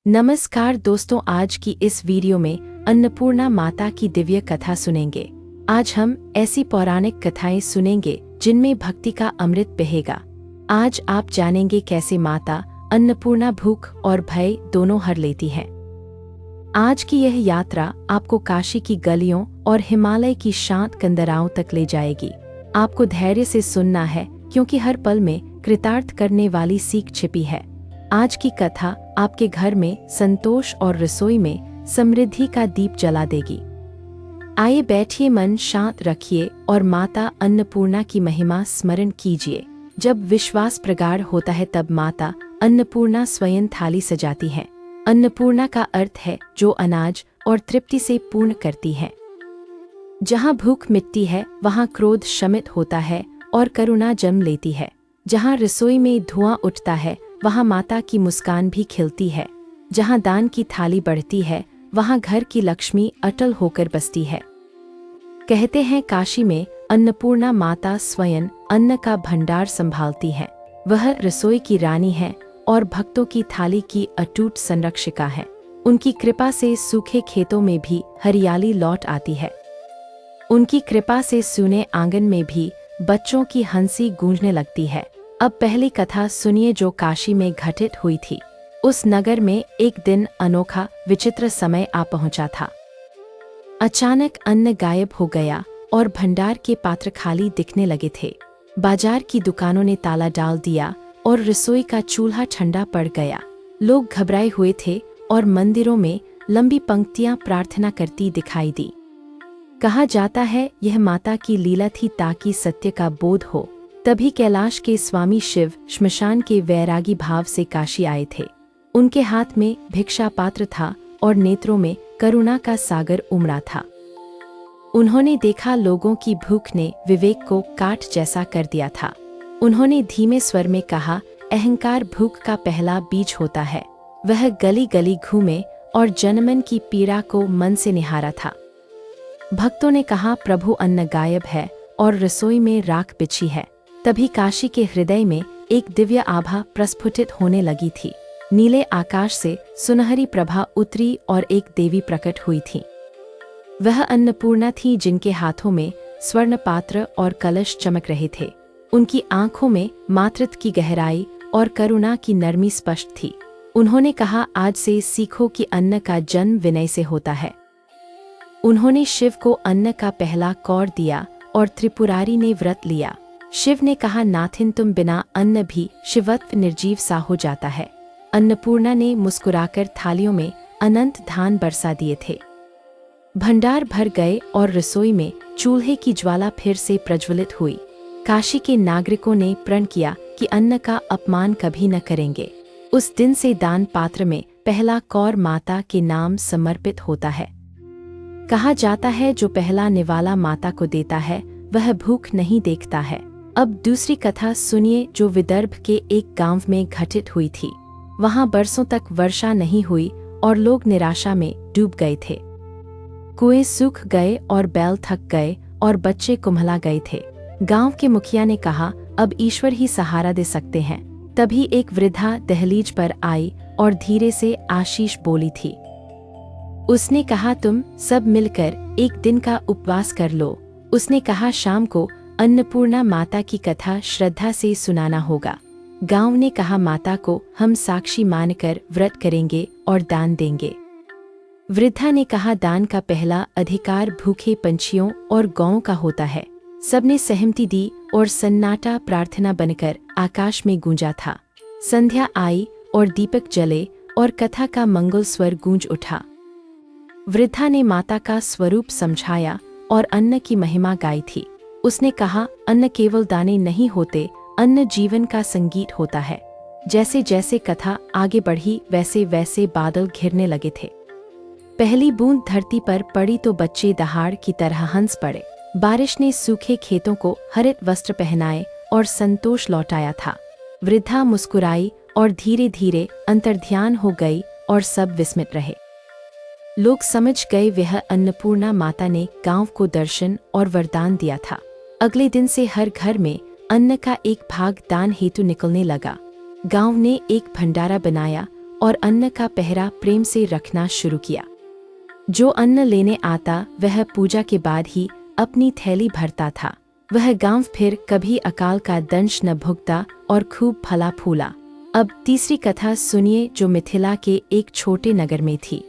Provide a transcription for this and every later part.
नमस्कार दोस्तों, आज की इस वीडियो में अन्नपूर्णा माता की दिव्य कथा सुनेंगे। आज हम ऐसी पौराणिक कथाएं सुनेंगे जिनमें भक्ति का अमृत बहेगा। आज आप जानेंगे कैसे माता अन्नपूर्णा भूख और भय दोनों हर लेती है। आज की यह यात्रा आपको काशी की गलियों और हिमालय की शांत कंदराओं तक ले जाएगी। आपको धैर्य से सुनना है क्योंकि हर पल में कृतार्थ करने वाली सीख छिपी है। आज की कथा आपके घर में संतोष और रसोई में समृद्धि का दीप जला देगी। आइए बैठिए, मन शांत रखिए और माता अन्नपूर्णा की महिमा स्मरण कीजिए। जब विश्वास प्रगाढ़ होता है तब माता अन्नपूर्णा स्वयं थाली सजाती है। अन्नपूर्णा का अर्थ है जो अनाज और तृप्ति से पूर्ण करती है। जहाँ भूख मिटती है वहाँ क्रोध शमित होता है और करुणा जन्म लेती है। जहाँ रसोई में धुआं उठता है वहाँ माता की मुस्कान भी खिलती है। जहाँ दान की थाली बढ़ती है वहाँ घर की लक्ष्मी अटल होकर बसती है। कहते हैं काशी में अन्नपूर्णा माता स्वयं अन्न का भंडार संभालती है। वह रसोई की रानी है और भक्तों की थाली की अटूट संरक्षिका है। उनकी कृपा से सूखे खेतों में भी हरियाली लौट आती है। उनकी कृपा से सूने आंगन में भी बच्चों की हंसी गूंजने लगती है। अब पहली कथा सुनिए जो काशी में घटित हुई थी। उस नगर में एक दिन अनोखा विचित्र समय आ पहुंचा था। अचानक अन्न गायब हो गया और भंडार के पात्र खाली दिखने लगे थे। बाजार की दुकानों ने ताला डाल दिया और रसोई का चूल्हा ठंडा पड़ गया। लोग घबराए हुए थे और मंदिरों में लंबी पंक्तियां प्रार्थना करती दिखाई दी। कहा जाता है यह माता की लीला थी ताकि सत्य का बोध हो। तभी कैलाश के स्वामी शिव श्मशान के वैरागी भाव से काशी आए थे। उनके हाथ में भिक्षा पात्र था और नेत्रों में करुणा का सागर उमड़ा था। उन्होंने देखा लोगों की भूख ने विवेक को काट जैसा कर दिया था। उन्होंने धीमे स्वर में कहा, अहंकार भूख का पहला बीज होता है। वह गली गली घूमे और जनमन की पीड़ा को मन से निहारा था। भक्तों ने कहा, प्रभु अन्न गायब है और रसोई में राख बिछी है। तभी काशी के हृदय में एक दिव्य आभा प्रस्फुटित होने लगी थी। नीले आकाश से सुनहरी प्रभा उतरी और एक देवी प्रकट हुई थी। वह अन्नपूर्णा थी जिनके हाथों में स्वर्ण पात्र और कलश चमक रहे थे। उनकी आंखों में मातृत्व की गहराई और करुणा की नरमी स्पष्ट थी। उन्होंने कहा, आज से सीखो कि अन्न का जन्म विनय से होता है। उन्होंने शिव को अन्न का पहला कौर दिया और त्रिपुरारी ने व्रत लिया। शिव ने कहा, नाथिन तुम बिना अन्न भी शिवत्व निर्जीव सा हो जाता है। अन्नपूर्णा ने मुस्कुराकर थालियों में अनंत धान बरसा दिए थे। भंडार भर गए और रसोई में चूल्हे की ज्वाला फिर से प्रज्वलित हुई। काशी के नागरिकों ने प्रण किया कि अन्न का अपमान कभी न करेंगे। उस दिन से दान पात्र में पहला कौर माता के नाम समर्पित होता है। कहा जाता है जो पहला निवाला माता को देता है वह भूख नहीं देखता है। अब दूसरी कथा सुनिए जो विदर्भ के एक गांव में घटित हुई थी। वहां बरसों तक वर्षा नहीं हुई और लोग निराशा में डूब गए थे। कुएं सूख गए और बैल थक गए और बच्चे कुम्हला गए थे। गांव के मुखिया ने कहा, अब ईश्वर ही सहारा दे सकते हैं। तभी एक वृद्धा दहलीज पर आई और धीरे से आशीष बोली थी। उसने कहा, तुम सब मिलकर एक दिन का उपवास कर लो। उसने कहा, शाम को अन्नपूर्णा माता की कथा श्रद्धा से सुनाना होगा। गांव ने कहा, माता को हम साक्षी मानकर व्रत करेंगे और दान देंगे। वृद्धा ने कहा, दान का पहला अधिकार भूखे पंछियों और गौओं का होता है। सबने सहमति दी और सन्नाटा प्रार्थना बनकर आकाश में गूंजा था। संध्या आई और दीपक जले और कथा का मंगल स्वर गूंज उठा। वृद्धा ने माता का स्वरूप समझाया और अन्न की महिमा गाई थी। उसने कहा, अन्न केवल दाने नहीं होते, अन्न जीवन का संगीत होता है। जैसे जैसे कथा आगे बढ़ी वैसे वैसे बादल घिरने लगे थे। पहली बूंद धरती पर पड़ी तो बच्चे दहाड़ की तरह हंस पड़े। बारिश ने सूखे खेतों को हरित वस्त्र पहनाए और संतोष लौटाया था। वृद्धा मुस्कुराई और धीरे धीरे अंतर्ध्यान हो गई और सब विस्मित रहे। लोग समझ गए वह अन्नपूर्णा माता ने गांव को दर्शन और वरदान दिया था। अगले दिन से हर घर में अन्न का एक भाग दान हेतु निकलने लगा। गांव ने एक भंडारा बनाया और अन्न का पहरा प्रेम से रखना शुरू किया। जो अन्न लेने आता वह पूजा के बाद ही अपनी थैली भरता था। वह गांव फिर कभी अकाल का दंश न भुगता और खूब फला फूला। अब तीसरी कथा सुनिए, जो मिथिला के एक छोटे नगर में थी।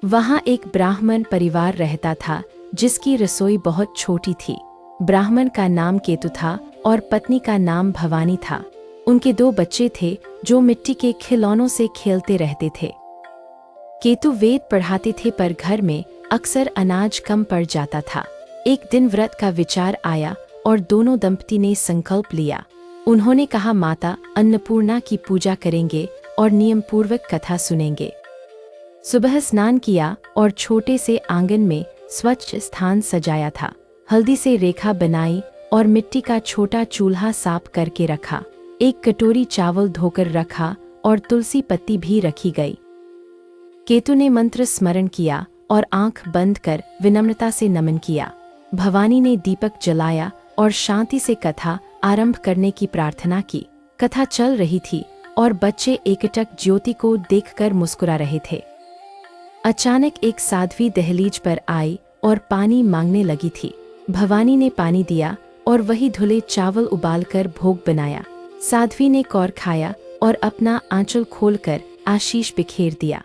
वहाँ एक ब्राह्मण परिवार रहता था जिसकी रसोई बहुत छोटी थी। ब्राह्मण का नाम केतु था और पत्नी का नाम भवानी था। उनके 2 बच्चे थे जो मिट्टी के खिलौनों से खेलते रहते थे। केतु वेद पढ़ाते थे पर घर में अक्सर अनाज कम पड़ जाता था। एक दिन व्रत का विचार आया और दोनों दंपति ने संकल्प लिया। उन्होंने कहा, माता अन्नपूर्णा की पूजा करेंगे और नियम पूर्वक कथा सुनेंगे। सुबह स्नान किया और छोटे से आंगन में स्वच्छ स्थान सजाया था। हल्दी से रेखा बनाई और मिट्टी का छोटा चूल्हा साफ करके रखा। एक कटोरी चावल धोकर रखा और तुलसी पत्ती भी रखी गई। केतु ने मंत्र स्मरण किया और आंख बंद कर विनम्रता से नमन किया। भवानी ने दीपक जलाया और शांति से कथा आरंभ करने की प्रार्थना की। कथा चल रही थी और बच्चे एकटक ज्योति को देखकर मुस्कुरा रहे थे। अचानक एक साध्वी दहलीज पर आई और पानी मांगने लगी थी। भवानी ने पानी दिया और वही धुले चावल उबालकर भोग बनाया। साध्वी ने कौर खाया और अपना आंचल खोलकर आशीष बिखेर दिया।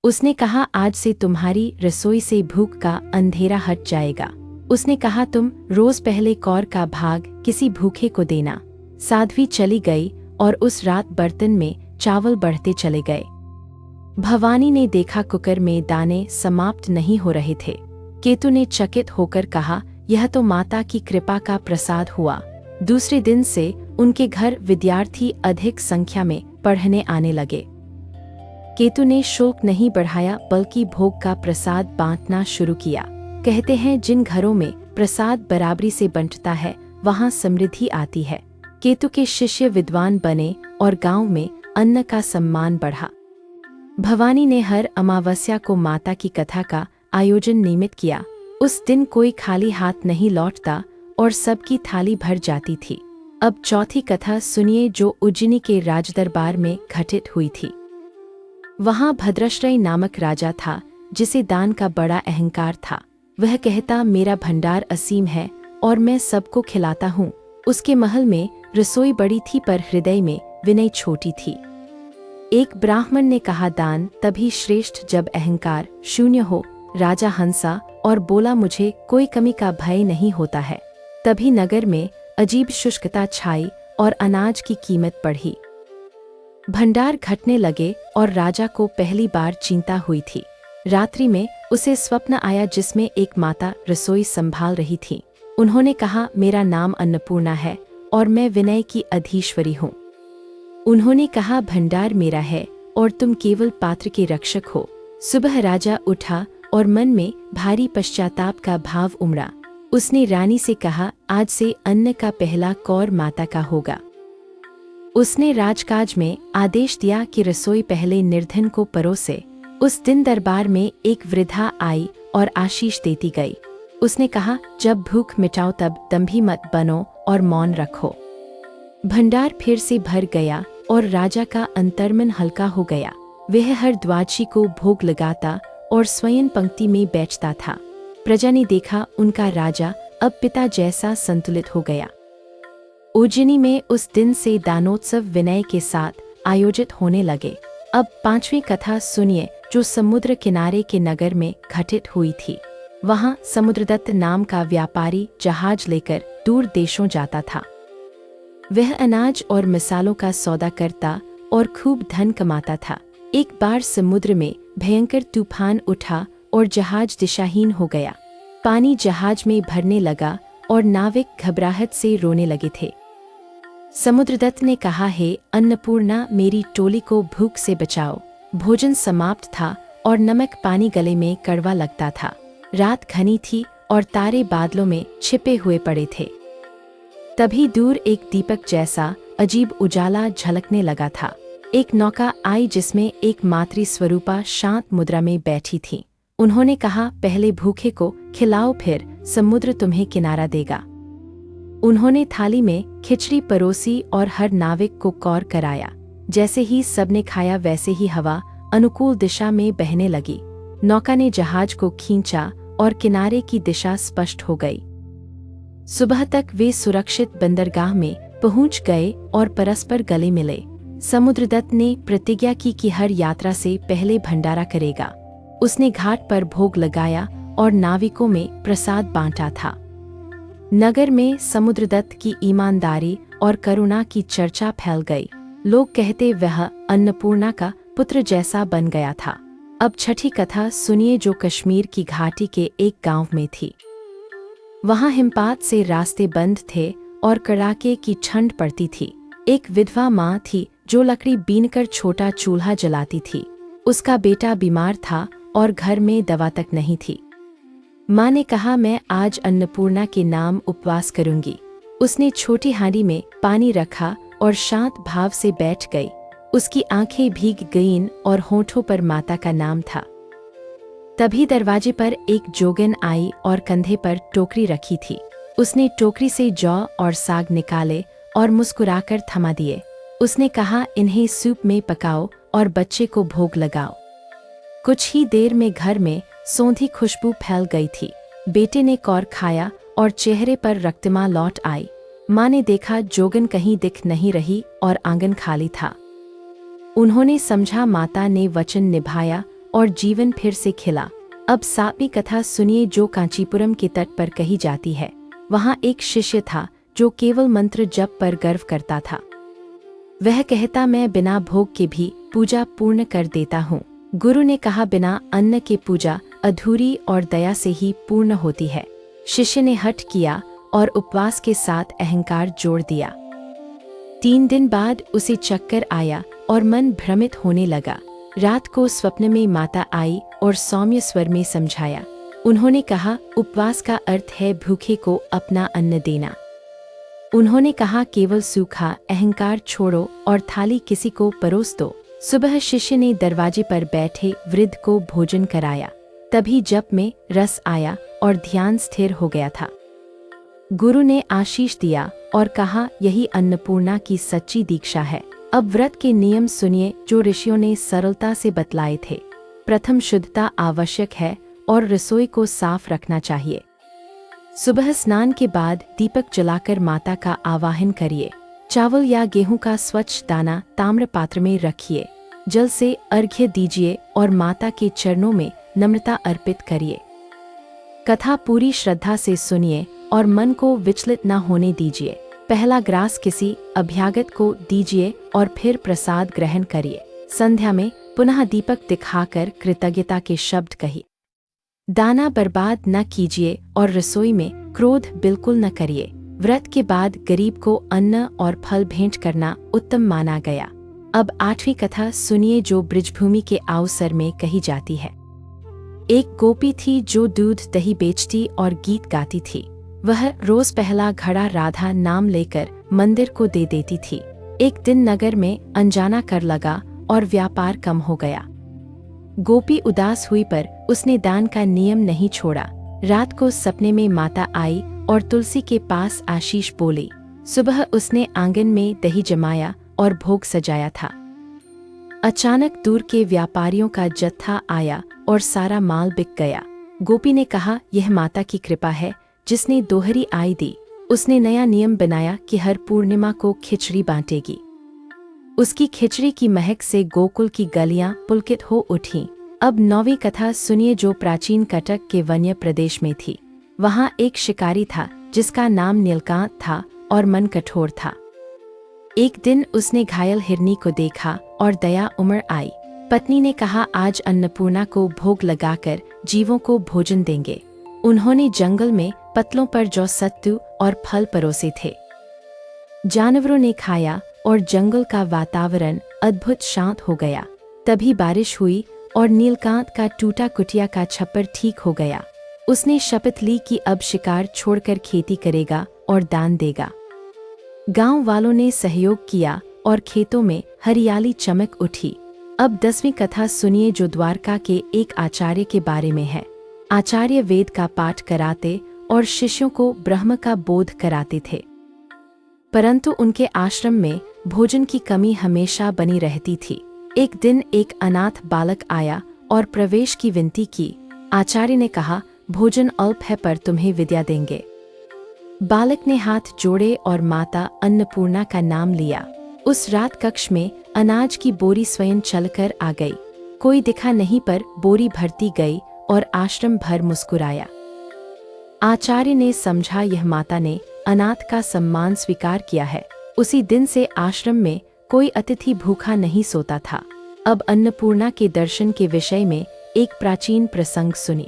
उसने कहा, आज से तुम्हारी रसोई से भूख का अंधेरा हट जाएगा। उसने कहा, तुम रोज पहले कौर का भाग किसी भूखे को देना। साध्वी चली गई और उस रात बर्तन में चावल बढ़ते चले गए। भवानी ने देखा कुकर में दाने समाप्त नहीं हो रहे थे। केतु ने चकित होकर कहा, यह तो माता की कृपा का प्रसाद हुआ। दूसरे दिन से उनके घर विद्यार्थी अधिक संख्या में पढ़ने आने लगे। केतु ने शुल्क नहीं बढ़ाया बल्कि भोग का प्रसाद बांटना शुरू किया। कहते हैं, जिन घरों में प्रसाद बराबरी से बंटता है वहां समृद्धि आती है। केतु के शिष्य विद्वान बने और गांव में अन्न का सम्मान बढ़ा। भवानी ने हर अमावस्या को माता की कथा का आयोजन नियमित किया। उस दिन कोई खाली हाथ नहीं लौटता और सबकी थाली भर जाती थी। अब चौथी कथा सुनिए, जो उज्जैनी के राजदरबार में घटित हुई थी। वहां भद्राश्रय नामक राजा था जिसे दान का बड़ा अहंकार था। वह कहता, मेरा भंडार असीम है और मैं सबको खिलाता हूँ। उसके महल में रसोई बड़ी थी पर हृदय में विनय छोटी थी। एक ब्राह्मण ने कहा, दान तभी श्रेष्ठ जब अहंकार शून्य हो। राजा हंसा और बोला, मुझे कोई कमी का भय नहीं होता है। तभी नगर में अजीब शुष्कता छाई और अनाज की कीमत बढ़ी। भंडार घटने लगे और राजा को पहली बार चिंता हुई थी। रात्रि में उसे स्वप्न आया जिसमें एक माता रसोई संभाल रही थी। उन्होंने कहा, मेरा नाम अन्नपूर्णा है और मैं विनय की अधीश्वरी हूँ। उन्होंने कहा, भंडार मेरा है और तुम केवल पात्र के रक्षक हो। सुबह राजा उठा और मन में भारी पश्चाताप का भाव उमड़ा। उसने रानी से कहा, आज से अन्न का पहला कौर माता का होगा। उसने राजकाज में आदेश दिया कि रसोई पहले निर्धन को परोसे। उस दिन दरबार में एक वृद्धा आई और आशीष देती गई। उसने कहा, जब भूख मिटाओ तब दंभी मत बनो और मौन रखो। भंडार फिर से भर गया और राजा का अंतर्मन हल्का हो गया। वह हर द्वादशी को भोग लगाता और स्वयं पंक्ति में बैठता था। प्रजा ने देखा, उनका राजा अब पिता जैसा संतुलित हो गया। उज्जैनी में उस दिन से दानोत्सव विनय के साथ आयोजित होने लगे। अब पांचवी कथा सुनिए, जो समुद्र किनारे के नगर में घटित हुई थी। वहां समुद्रदत्त नाम का व्यापारी जहाज लेकर दूर देशों जाता था। वह अनाज और मिसालों का सौदा करता और खूब धन कमाता था। एक बार समुद्र में भयंकर तूफान उठा और जहाज दिशाहीन हो गया। पानी जहाज में भरने लगा और नाविक घबराहट से रोने लगे थे। समुद्रदत्त ने कहा, हे अन्नपूर्णा, मेरी टोली को भूख से बचाओ। भोजन समाप्त था और नमक पानी गले में कड़वा लगता था। रात घनी थी और तारे बादलों में छिपे हुए पड़े थे। तभी दूर एक दीपक जैसा अजीब उजाला झलकने लगा था। एक नौका आई जिसमें एक मातृ स्वरूपा शांत मुद्रा में बैठी थी। उन्होंने कहा, पहले भूखे को खिलाओ, फिर समुद्र तुम्हें किनारा देगा। उन्होंने थाली में खिचड़ी परोसी और हर नाविक को कौर कराया। जैसे ही सबने खाया वैसे ही हवा अनुकूल दिशा में बहने लगी। नौका ने जहाज को खींचा और किनारे की दिशा स्पष्ट हो गई। सुबह तक वे सुरक्षित बंदरगाह में पहुंच गए और परस्पर गले मिले। समुद्रदत्त ने प्रतिज्ञा की कि हर यात्रा से पहले भंडारा करेगा। उसने घाट पर भोग लगाया और नाविकों में प्रसाद बांटा था। नगर में समुद्रदत्त की ईमानदारी और करुणा की चर्चा फैल गई। लोग कहते वह अन्नपूर्णा का पुत्र जैसा बन गया था। अब छठी कथा सुनिए, जो कश्मीर की घाटी के एक गांव में थी। वहां हिमपात से रास्ते बंद थे और कड़ाके की ठंड पड़ती थी। एक विधवा माँ थी जो लकड़ी बीनकर छोटा चूल्हा जलाती थी। उसका बेटा बीमार था और घर में दवा तक नहीं थी। माँ ने कहा, मैं आज अन्नपूर्णा के नाम उपवास करूंगी। उसने छोटी हांडी में पानी रखा और शांत भाव से बैठ गई। उसकी आंखें भीग गईं और होठों पर माता का नाम था। तभी दरवाजे पर एक जोगन आई और कंधे पर टोकरी रखी थी। उसने टोकरी से जौ और साग निकाले और मुस्कुराकर थमा दिए। उसने कहा, इन्हें सूप में पकाओ और बच्चे को भोग लगाओ। कुछ ही देर में घर में सौंधी खुशबू फैल गई थी। बेटे ने कौर खाया और चेहरे पर रक्तमा लौट आई। माँ ने देखा जोगन कहीं दिख नहीं रही और आंगन खाली था। उन्होंने समझा माता ने वचन निभाया और जीवन फिर से खिला। अब 7वीं कथा सुनिए, जो कांचीपुरम के तट पर कही जाती है। वहाँ एक शिष्य था जो केवल मंत्र जप पर गर्व करता था। वह कहता, मैं बिना भोग के भी पूजा पूर्ण कर देता हूँ। गुरु ने कहा, बिना अन्न के पूजा अधूरी और दया से ही पूर्ण होती है। शिष्य ने हठ किया और उपवास के साथ अहंकार जोड़ दिया। 3 दिन बाद उसे चक्कर आया और मन भ्रमित होने लगा। रात को स्वप्न में माता आई और सौम्य स्वर में समझाया। उन्होंने कहा, उपवास का अर्थ है भूखे को अपना अन्न देना। उन्होंने कहा, केवल सूखा अहंकार छोड़ो और थाली किसी को परोस दो। सुबह शिष्य ने दरवाजे पर बैठे वृद्ध को भोजन कराया। तभी जप में रस आया और ध्यान स्थिर हो गया था। गुरु ने आशीष दिया और कहा, यही अन्नपूर्णा की सच्ची दीक्षा है। अब व्रत के नियम सुनिए, जो ऋषियों ने सरलता से बतलाए थे। प्रथम, शुद्धता आवश्यक है और रसोई को साफ रखना चाहिए। सुबह स्नान के बाद दीपक जलाकर माता का आवाहन करिए। चावल या गेहूं का स्वच्छ दाना ताम्र पात्र में रखिए। जल से अर्घ्य दीजिए और माता के चरणों में नम्रता अर्पित करिए। कथा पूरी श्रद्धा से सुनिए और मन को विचलित न होने दीजिए। पहला ग्रास किसी अभ्यागत को दीजिए और फिर प्रसाद ग्रहण करिए। संध्या में पुनः दीपक दिखाकर कृतज्ञता के शब्द कहिए। दाना बर्बाद न कीजिए और रसोई में क्रोध बिल्कुल न करिए। व्रत के बाद गरीब को अन्न और फल भेंट करना उत्तम माना गया। अब 8वीं कथा सुनिए, जो ब्रिजभूमि के अवसर में कही जाती है। एक गोपी थी जो दूध दही बेचती और गीत गाती थी। वह रोज पहला घड़ा राधा नाम लेकर मंदिर को दे देती थी। एक दिन नगर में अनजाना कर लगा और व्यापार कम हो गया। गोपी उदास हुई पर उसने दान का नियम नहीं छोड़ा। रात को सपने में माता आई और तुलसी के पास आशीष बोली। सुबह उसने आंगन में दही जमाया और भोग सजाया था। अचानक दूर के व्यापारियों का जत्था आया और सारा माल बिक गया। गोपी ने कहा, यह माता की कृपा है जिसने दोहरी आय दी। उसने नया नियम बनाया कि हर पूर्णिमा को खिचड़ी बांटेगी। उसकी खिचड़ी की महक से गोकुल की गलियां पुलकित हो उठीं। अब 9वीं कथा सुनिए, जो प्राचीन कटक के वन्य प्रदेश में थी। वहां एक शिकारी था जिसका नाम नीलकांत था और मन कठोर था। एक दिन उसने घायल हिरनी को देखा और दया उमड़ आई। पत्नी ने कहा, आज अन्नपूर्णा को भोग लगाकर जीवों को भोजन देंगे। उन्होंने जंगल में पतलों पर जौ सत्तू और फल परोसे थे। जानवरों ने खाया और जंगल का वातावरण अद्भुत शांत हो गया। तभी बारिश हुई और नीलकांत का टूटा कुटिया का छप्पर ठीक हो गया। उसने शपथ ली कि अब शिकार छोड़कर खेती करेगा और दान देगा। गांव वालों ने सहयोग किया और खेतों में हरियाली चमक उठी। अब 10वीं कथा सुनिए, जो द्वारका के एक आचार्य के बारे में है। आचार्य वेद का पाठ कराते और शिष्यों को ब्रह्म का बोध कराते थे, परंतु उनके आश्रम में भोजन की कमी हमेशा बनी रहती थी। एक दिन एक अनाथ बालक आया और प्रवेश की विनती की। आचार्य ने कहा, भोजन अल्प है पर तुम्हें विद्या देंगे। बालक ने हाथ जोड़े और माता अन्नपूर्णा का नाम लिया। उस रात कक्ष में अनाज की बोरी स्वयं चलकर आ गई। कोई दिखा नहीं पर बोरी भरती गई और आश्रम भर मुस्कुराया। आचार्य ने समझा यह माता ने अनाथ का सम्मान स्वीकार किया है। उसी दिन से आश्रम में कोई अतिथि भूखा नहीं सोता था। अब अन्नपूर्णा के दर्शन के विषय में एक प्राचीन प्रसंग सुनी।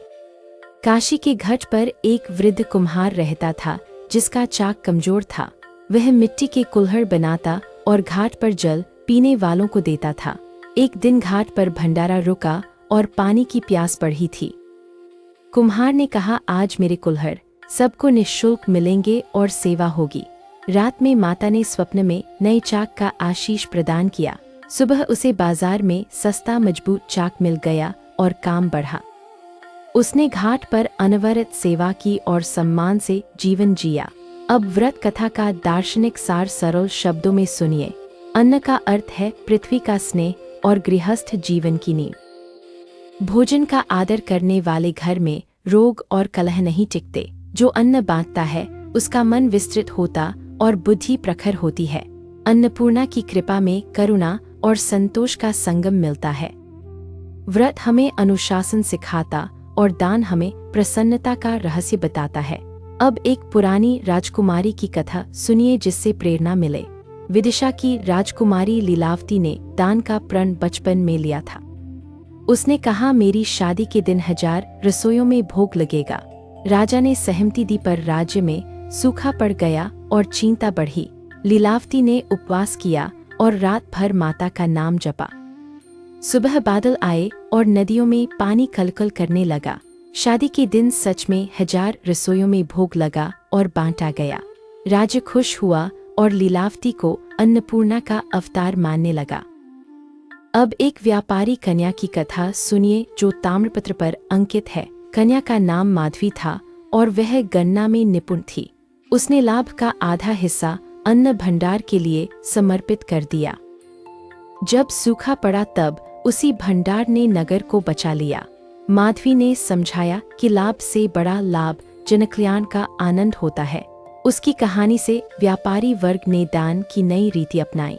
काशी के घाट पर एक वृद्ध कुम्हार रहता था जिसका चाक कमजोर था। वह मिट्टी के कुल्हड़ बनाता और घाट पर जल पीने वालों को देता था। एक दिन घाट पर भंडारा रुका और पानी की प्यास बढ़ी थी। कुम्हार ने कहा, आज मेरे कुल्हड़ सबको निःशुल्क मिलेंगे और सेवा होगी। रात में माता ने स्वप्न में नए चाक का आशीष प्रदान किया। सुबह उसे बाजार में सस्ता मजबूत चाक मिल गया और काम बढ़ा। उसने घाट पर अनवरत सेवा की और सम्मान से जीवन जिया। अब व्रत कथा का दार्शनिक सार सरल शब्दों में सुनिए। अन्न का अर्थ है पृथ्वी का स्नेह और गृहस्थ जीवन की नींव। भोजन का आदर करने वाले घर में रोग और कलह नहीं टिकते। जो अन्न बांटता है उसका मन विस्तृत होता और बुद्धि प्रखर होती है। अन्नपूर्णा की कृपा में करुणा और संतोष का संगम मिलता है। व्रत हमें अनुशासन सिखाता और दान हमें प्रसन्नता का रहस्य बताता है। अब एक पुरानी राजकुमारी की कथा सुनिए जिससे प्रेरणा मिले। विदिशा की राजकुमारी लीलावती ने दान का प्रण बचपन में लिया था। उसने कहा, मेरी शादी के दिन 1000 रसोइयों में भोग लगेगा। राजा ने सहमति दी पर राज्य में सूखा पड़ गया और चिंता बढ़ी। लीलावती ने उपवास किया और रात भर माता का नाम जपा। सुबह बादल आए और नदियों में पानी कलकल करने लगा। शादी के दिन सच में 1000 रसोइयों में भोग लगा और बांटा गया। राज्य खुश हुआ और लीलावती को अन्नपूर्णा का अवतार मानने लगा। अब एक व्यापारी कन्या की कथा सुनिए जो ताम्रपत्र पर अंकित है। कन्या का नाम माधवी था और वह गन्ना में निपुण थी। उसने लाभ का आधा हिस्सा अन्न भंडार के लिए समर्पित कर दिया। जब सूखा पड़ा तब उसी भंडार ने नगर को बचा लिया। माधवी ने समझाया कि लाभ से बड़ा लाभ जनकल्याण का आनंद होता है। उसकी कहानी से व्यापारी वर्ग ने दान की नई रीति अपनाई।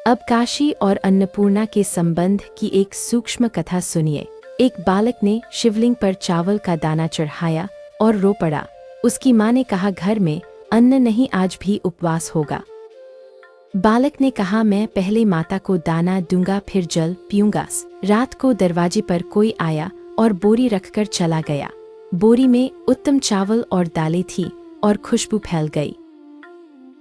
अब काशी और अन्नपूर्णा के संबंध की एक सूक्ष्म कथा सुनिए। एक बालक ने शिवलिंग पर चावल का दाना चढ़ाया और रो पड़ा। उसकी माँ ने कहा, घर में अन्न नहीं, आज भी उपवास होगा। बालक ने कहा, मैं पहले माता को दाना दूंगा फिर जल पीऊंगा। रात को दरवाजे पर कोई आया और बोरी रखकर चला गया। बोरी में उत्तम चावल और दालें थी और खुशबू फैल गई।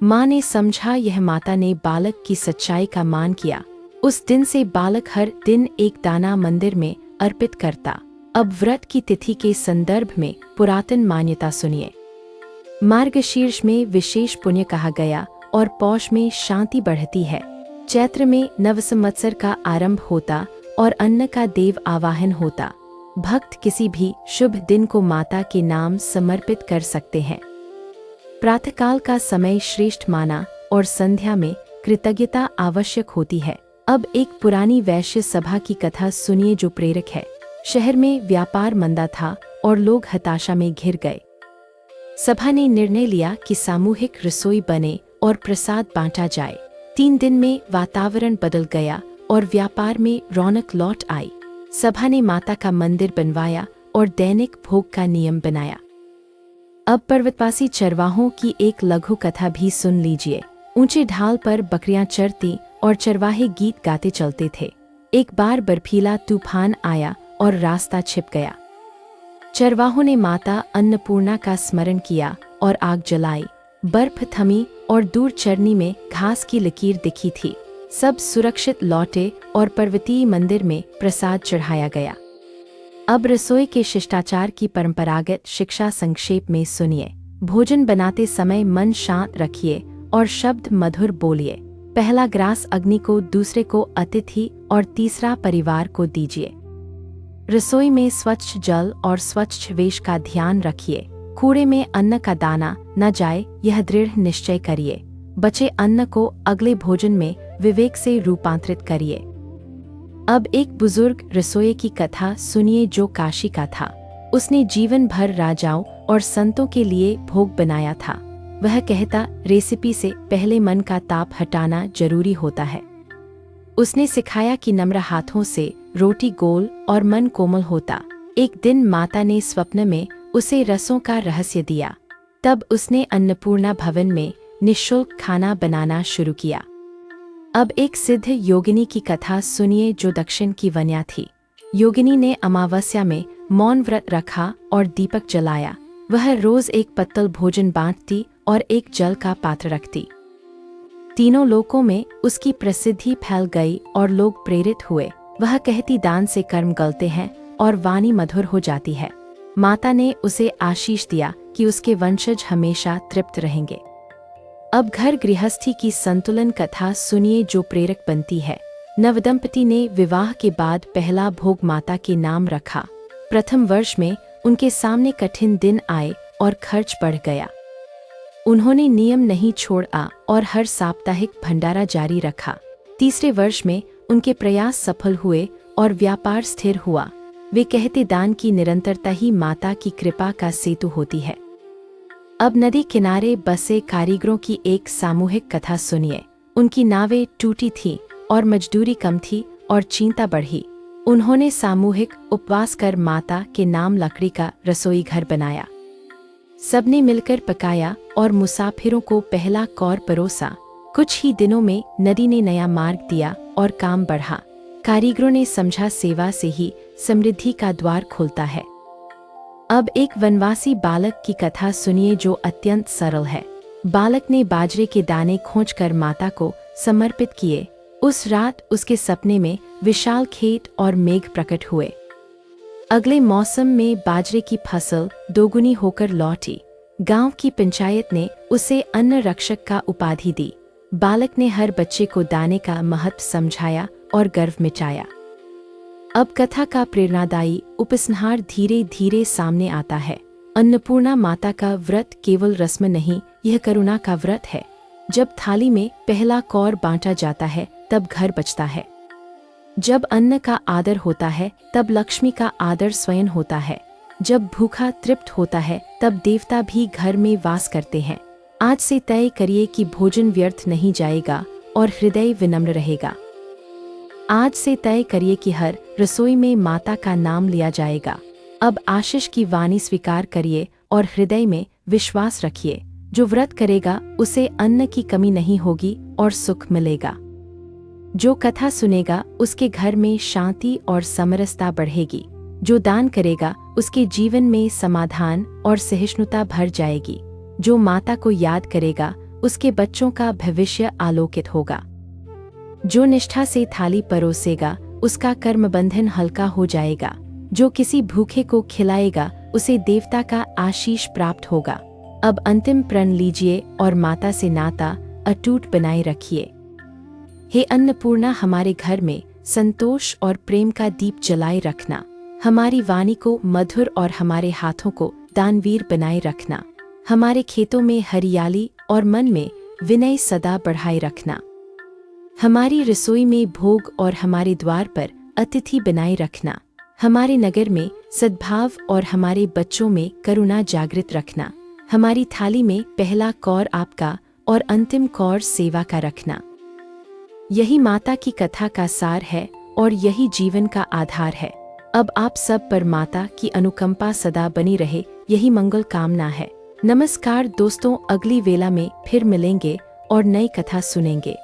माँ ने समझा यह माता ने बालक की सच्चाई का मान किया। उस दिन से बालक हर दिन एक दाना मंदिर में अर्पित करता। अब व्रत की तिथि के संदर्भ में पुरातन मान्यता सुनिए। मार्गशीर्ष में विशेष पुण्य कहा गया और पौष में शांति बढ़ती है। चैत्र में नवसंवत्सर का आरंभ होता और अन्न का देव आवाहन होता। भक्त किसी भी शुभ दिन को माता के नाम समर्पित कर सकते हैं। प्रातःकाल का समय श्रेष्ठ माना और संध्या में कृतज्ञता आवश्यक होती है। अब एक पुरानी वैश्य सभा की कथा सुनिए जो प्रेरक है। शहर में व्यापार मंदा था और लोग हताशा में घिर गए। सभा ने निर्णय लिया कि सामूहिक रसोई बने और प्रसाद बांटा जाए। 3 दिन में वातावरण बदल गया और व्यापार में रौनक लौट आई। सभा ने माता का मंदिर बनवाया और दैनिक भोग का नियम बनाया। अब पर्वतवासी चरवाहों की एक लघु कथा भी सुन लीजिए। ऊंचे ढाल पर बकरियां चरती और चरवाहे गीत गाते चलते थे। एक बार बर्फीला तूफान आया और रास्ता छिप गया। चरवाहों ने माता अन्नपूर्णा का स्मरण किया और आग जलाई। बर्फ थमी और दूर चरनी में घास की लकीर दिखी थी। सब सुरक्षित लौटे और पर्वतीय मंदिर में प्रसाद चढ़ाया गया। अब रसोई के शिष्टाचार की परंपरागत शिक्षा संक्षेप में सुनिए। भोजन बनाते समय मन शांत रखिए और शब्द मधुर बोलिए। पहला ग्रास अग्नि को, दूसरे को अतिथि और तीसरा परिवार को दीजिए। रसोई में स्वच्छ जल और स्वच्छ वेश का ध्यान रखिए। कूड़े में अन्न का दाना न जाए, यह दृढ़ निश्चय करिए। बचे अन्न को अगले भोजन में विवेक से रूपांतरित करिए। अब एक बुजुर्ग रसोइये की कथा सुनिए जो काशी का था। उसने जीवन भर राजाओं और संतों के लिए भोग बनाया था। वह कहता, रेसिपी से पहले मन का ताप हटाना जरूरी होता है। उसने सिखाया कि नम्र हाथों से रोटी गोल और मन कोमल होता। एक दिन माता ने स्वप्न में उसे रसों का रहस्य दिया। तब उसने अन्नपूर्णा भवन में निःशुल्क खाना बनाना शुरू किया। अब एक सिद्ध योगिनी की कथा सुनिए जो दक्षिण की वन्या थी। योगिनी ने अमावस्या में मौन व्रत रखा और दीपक जलाया। वह रोज एक पत्तल भोजन बांटती और एक जल का पात्र रखती। तीनों लोकों में उसकी प्रसिद्धि फैल गई और लोग प्रेरित हुए। वह कहती, दान से कर्म गलते हैं और वाणी मधुर हो जाती है। माता ने उसे आशीष दिया कि उसके वंशज हमेशा तृप्त रहेंगे। अब घर गृहस्थी की संतुलन कथा सुनिए जो प्रेरक बनती है। नवदंपति ने विवाह के बाद पहला भोग माता के नाम रखा। प्रथम वर्ष में उनके सामने कठिन दिन आए और खर्च बढ़ गया। उन्होंने नियम नहीं छोड़ा और हर साप्ताहिक भंडारा जारी रखा। तीसरे वर्ष में उनके प्रयास सफल हुए और व्यापार स्थिर हुआ। वे कहते, दान की निरंतरता ही माता की कृपा का सेतु होती है। अब नदी किनारे बसे कारीगरों की एक सामूहिक कथा सुनिए। उनकी नावें टूटी थीं और मजदूरी कम थी और चिंता बढ़ी। उन्होंने सामूहिक उपवास कर माता के नाम लकड़ी का रसोई घर बनाया। सबने मिलकर पकाया और मुसाफिरों को पहला कौर परोसा। कुछ ही दिनों में नदी ने नया मार्ग दिया और काम बढ़ा। कारीगरों ने समझा, सेवा से ही समृद्धि का द्वार खुलता है। अब एक वनवासी बालक की कथा सुनिए जो अत्यंत सरल है। बालक ने बाजरे के दाने खोजकर माता को समर्पित किए। उस रात उसके सपने में विशाल खेत और मेघ प्रकट हुए। अगले मौसम में बाजरे की फसल दोगुनी होकर लौटी। गांव की पंचायत ने उसे अन्न रक्षक का उपाधि दी। बालक ने हर बच्चे को दाने का महत्व समझाया और गर्व मिटाया। अब कथा का प्रेरणादायी उपसंहार धीरे धीरे सामने आता है। अन्नपूर्णा माता का व्रत केवल रस्म नहीं, यह करुणा का व्रत है। जब थाली में पहला कौर बांटा जाता है तब घर बचता है। जब अन्न का आदर होता है तब लक्ष्मी का आदर स्वयं होता है। जब भूखा तृप्त होता है तब देवता भी घर में वास करते हैं। आज से तय करिए कि भोजन व्यर्थ नहीं जाएगा और हृदय विनम्र रहेगा। आज से तय करिए कि हर रसोई में माता का नाम लिया जाएगा। अब आशीष की वाणी स्वीकार करिए और हृदय में विश्वास रखिए। जो व्रत करेगा उसे अन्न की कमी नहीं होगी और सुख मिलेगा। जो कथा सुनेगा उसके घर में शांति और समरसता बढ़ेगी। जो दान करेगा उसके जीवन में समाधान और सहिष्णुता भर जाएगी। जो माता को याद करेगा उसके बच्चों का भविष्य आलोकित होगा। जो निष्ठा से थाली परोसेगा उसका कर्म बंधन हल्का हो जाएगा। जो किसी भूखे को खिलाएगा उसे देवता का आशीष प्राप्त होगा। अब अंतिम प्रण लीजिए और माता से नाता अटूट बनाए रखिए। हे अन्नपूर्णा, हमारे घर में संतोष और प्रेम का दीप जलाए रखना। हमारी वाणी को मधुर और हमारे हाथों को दानवीर बनाए रखना। हमारे खेतों में हरियाली और मन में विनय सदा बढ़ाए रखना। हमारी रसोई में भोग और हमारे द्वार पर अतिथि बनाए रखना। हमारे नगर में सद्भाव और हमारे बच्चों में करुणा जागृत रखना। हमारी थाली में पहला कौर आपका और अंतिम कौर सेवा का रखना। यही माता की कथा का सार है और यही जीवन का आधार है। अब आप सब पर माता की अनुकंपा सदा बनी रहे, यही मंगल कामना है। नमस्कार दोस्तों, अगली वेला में फिर मिलेंगे और नई कथा सुनेंगे।